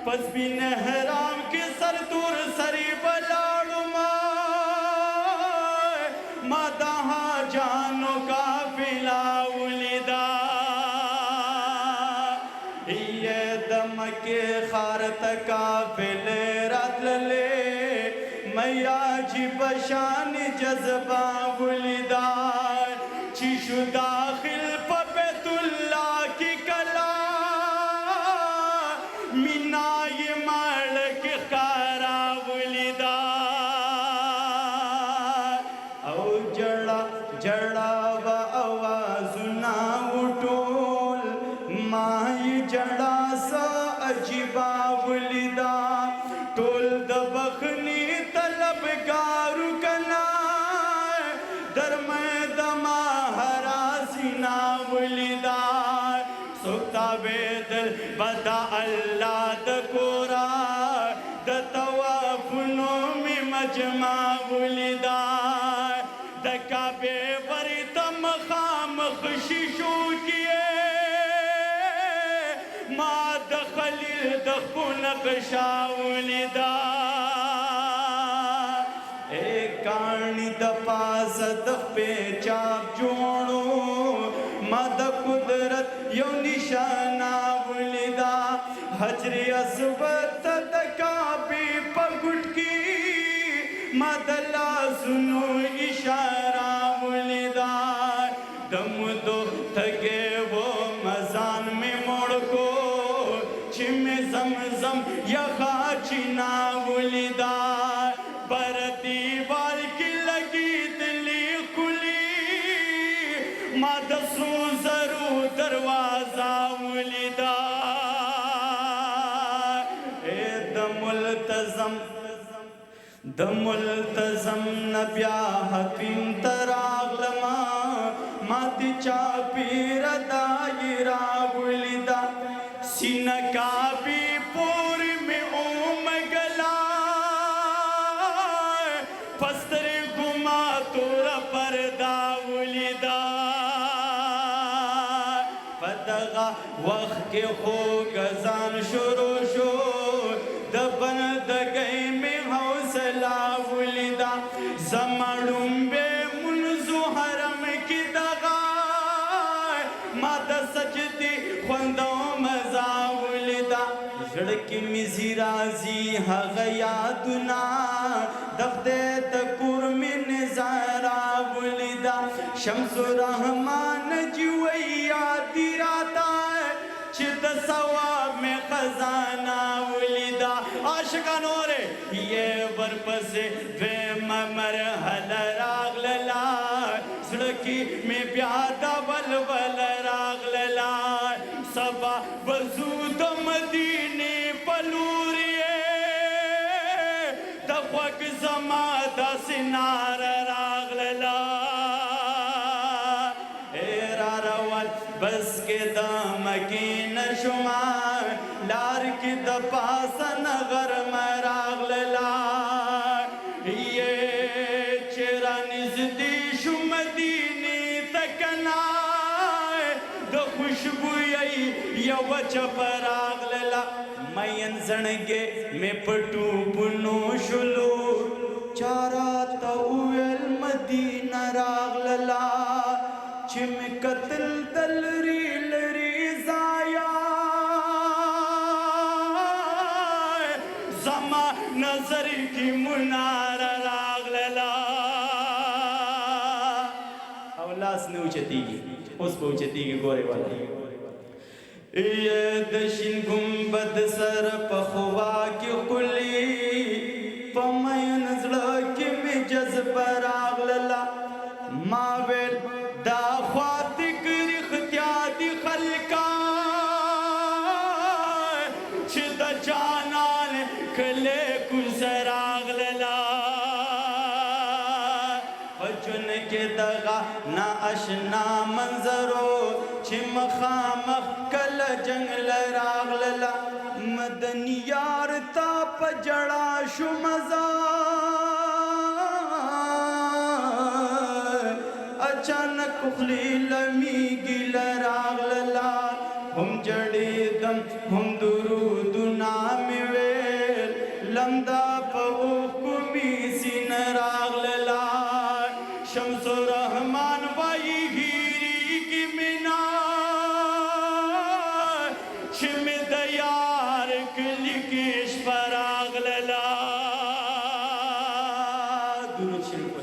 پس بین حرام کی سر تور سری بلاڑو ما دہا جانو کا فلا ولیدا یہ دم کے خارت کا فل رات لے میا جی بشان جذبہ ولیدا چیشو داخل پا بیت اللہ کی کلا مینائی مالک خارا ولیدا او جڑا جڑا و آوازنا اٹھول مائی جڑا سا عجیبا ولیدا ٹول دبخنی طلبگارو کنا درمائے دما حراسینا ولیدا سکتا بیدل بدا اللہ دکورا دتوافنو میں مجمع ولیدا دکا بے بری تم خام خشیشو کیے ما دخلیل دخو نقشا ولیدا ایک کانی دپاس دخ پہ چاپ جوڑو ما دا قدرت یو نشانہ ولیدا حجر اسود دکا بی پگٹ کی ما دلا سنو اشارہ ولیدا دم دو تھگے وہ مزان میں موڑ کو چم زمزم یا خاچنا ولیدا بر دیوار کی لگی دلی کھلی ما دسوں ضرور دروازہ ولیدا اے دملتزم دملتزم نبیا حتیم تراغلما ماتی چاپی ردائرہ ولیدا سینکا بھی پوری میں اوم گلا پستر گما تورا پردہ ولیدا پدغا وقت کے خوگزان شروع شو دبن دگئی میں حوصلہ ولیدا زمڑوں بے منزو حرم کی دغا ماتا سجدی خوندوں مزا ولیدا زڑکی میزی رازی حق یادنا دفتے تکور میں نظارہ ولیدا شمس رحمان جوئی یادی راتا ہے چد سواب میں خزانہ ولیدا عاشقان ہو رہے یہ ورپس دوے مرحل راغ للا سڑکی میں بیادہ ولول راغ للا سبا وزود مدینی پلوریے دخوک زمادہ سنار راغ للا ایرا روال بس کے دام کی نشمار لار کی دپاسن غرم راغ للا یہ چرا نزدی شو مدینی تکنا دا خوشبوئی یو چپ راغ للا مین زنگے میں پٹو پنو شلو چارا تویل مدینہ راغ للا چم قتل دل ریل ریزایا زما نظر کی منار راغ للا اولاس نے اچھتی گی اس پہ اچھتی گی گورے والا یہ دشن گمبد سر پخوا کی قلی پمین زڑکی میں جذب راغ للا ماویل دا خواتک رختیاتی خلقا چھ دا جانان کھلے کسراغ للا فجن کے دغا نا اشنا منظرو چھ مخامخ کل جنگل راغ للا مدنی یار تا پجڑا شو مزار اچانک اخلی لمی گل راغ للا ہم جڑی دم ہم درود نام لمدا په اوښکو سین راغللا شمس الرحمن وایي هیریږي مې نه چې مې د یار کلي کې شپه راغللا درود شریف